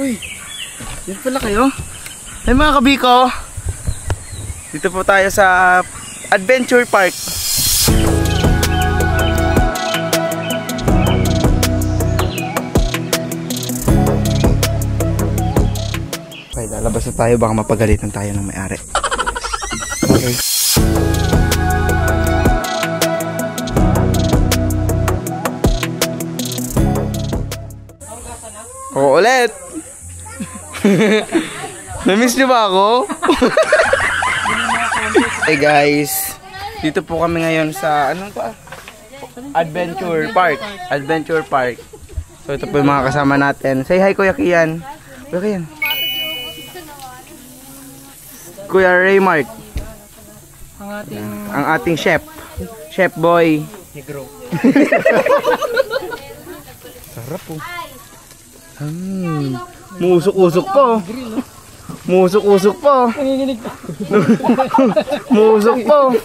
Uy, yan pala kayo. Ay mga kabiko, dito po tayo sa Adventure Park. Okay, lalabas na tayo, baka mapagalitan tayo ng may-ari. Okay. Oo, ulit! Namiss niyo ba ako? Hey guys, dito po kami ngayon sa ano to? Adventure Park. Adventure Park. So ito po yung mga kasama natin. Say hi Kuya Kian. Kuya Kian. Kuya Raymark. Ang ating chef. Chef boy. Negro. Sarap po. Musok-usok po. Musok-usok po. Musok po.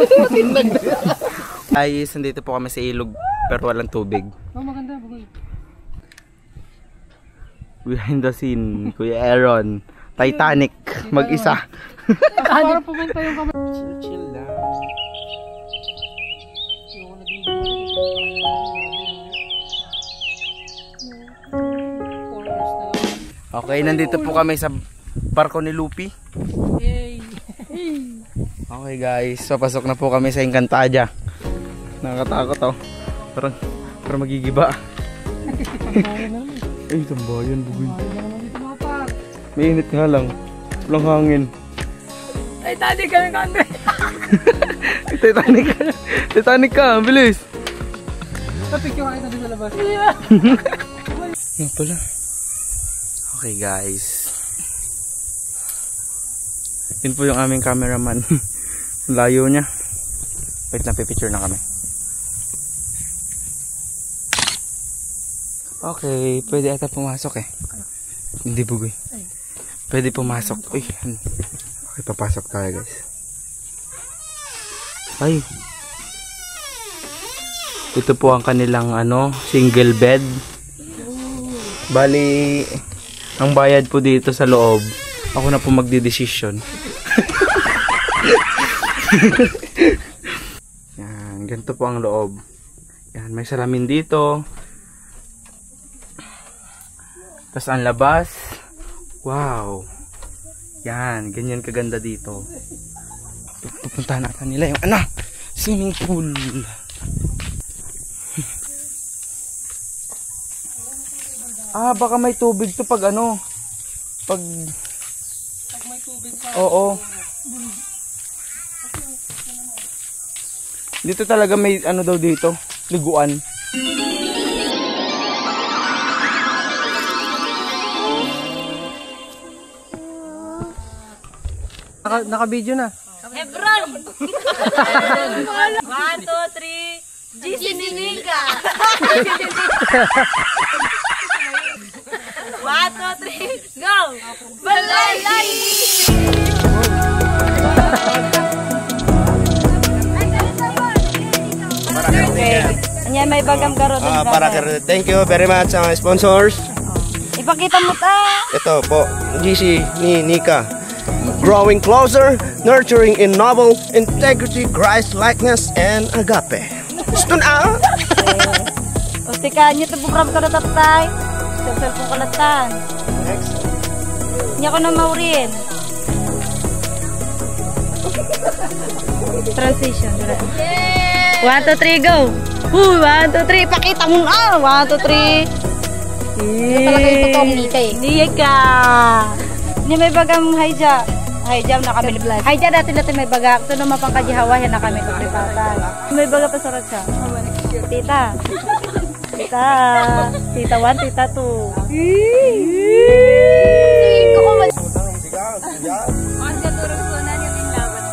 Guys, nandito po kami sa ilog pero walang tubig. Oh, maganda. Behind the scene, Kuya Aaron. Titanic, mag-isa. Para pumunta yung kamay. Chill lang. Okay, nandito po kami sa barko ni Lupi. Okay guys, papasok na po kami sa Encantadia. Nakakatakot oh. Parang magigiba. Ay, tambayan, bugoy. May init nga lang. Walang hangin. Titanic ka ng country. Titanic ka, bilis. Napicture ka dito sa labas. Nga pala. Okay guys. Yun po yung aming cameraman. Layo niya. Wait na, pipicture na kami. Okay, pwede ata pumasok eh. Hindi bugoy. Pwede pumasok. Uy, okay, papasok tayo guys. Ay. Ito po ang kanilang ano, single bed. Bali, ang bayad po dito sa loob, ako na po magdidesisyon. Yan, ganito po ang loob. Yan, may salamin dito. Tapos ang labas. Wow. Yan, ganyan kaganda dito. Pupuntahan natin nila yung ano, swimming pool. Baka may tubig to pag ano. Pag may tubig pa. Oo. Dito talaga may ano daw dito, liguan. Naka-video na. Hebron! 1, 2, 3, GC Ninika! 1, 2, 3, go! Balay! Okay. Anya may bagam karo din. Thank you very much sa mga sponsors. Ipakita mo ta. Ito po, GC ni Nika. Growing closer, nurturing in noble integrity, Christ likeness, and agape. Gusto na? O tika, nyo ito program ka na tatay. Cellphone kalatan. Next. Nya ko na maurin. Transition. 1, 2, 3, go! 1, 2, 3, pakita mo na! 1, 2, 3. Yung talaga yung totoong Nika eh. Nika! Hindi may bagang hijab. Hijab na kami. Hijab dati may baga. Ito naman pang kajihawa, yan na kami kapripatan. May baga pa sarat siya. Tita. Tita. Tita 1, tita 2.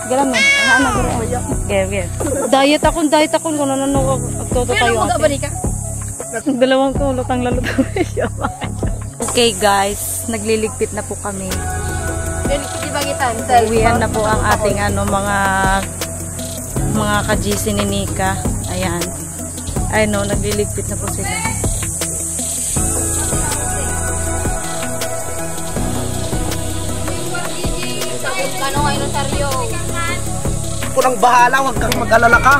Galam mo. Ano galam mo? Okay. Diet ako. Kung nananong agtoto tayo ate. Dalawang kulot ang lalutang siya. Okay guys, nagliligpit na po kami. Uwian na po ang ating mga ka-GC ni Nika. Ayan. Ay no, nagliligpit na po sila. anibersaryo. Ako nang bahala, huwag kang mag-alala ka.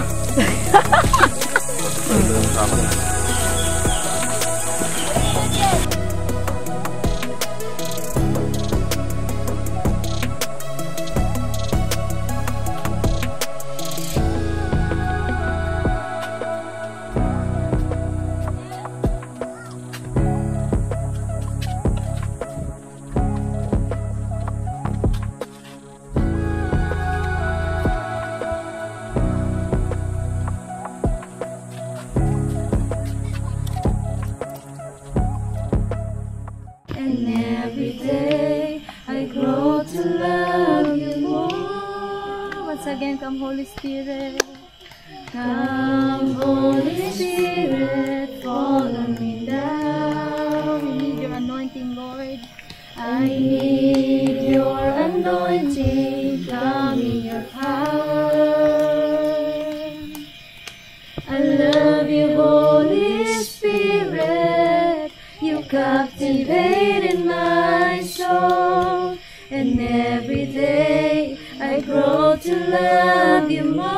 And every day I grow to love you more. Once again, come Holy Spirit. Come Holy Spirit, fall on me now. We need your anointing, Lord. I need your anointing. Come in your power. I love you, Holy Spirit. You captivated my soul, and every day I grow to love you more.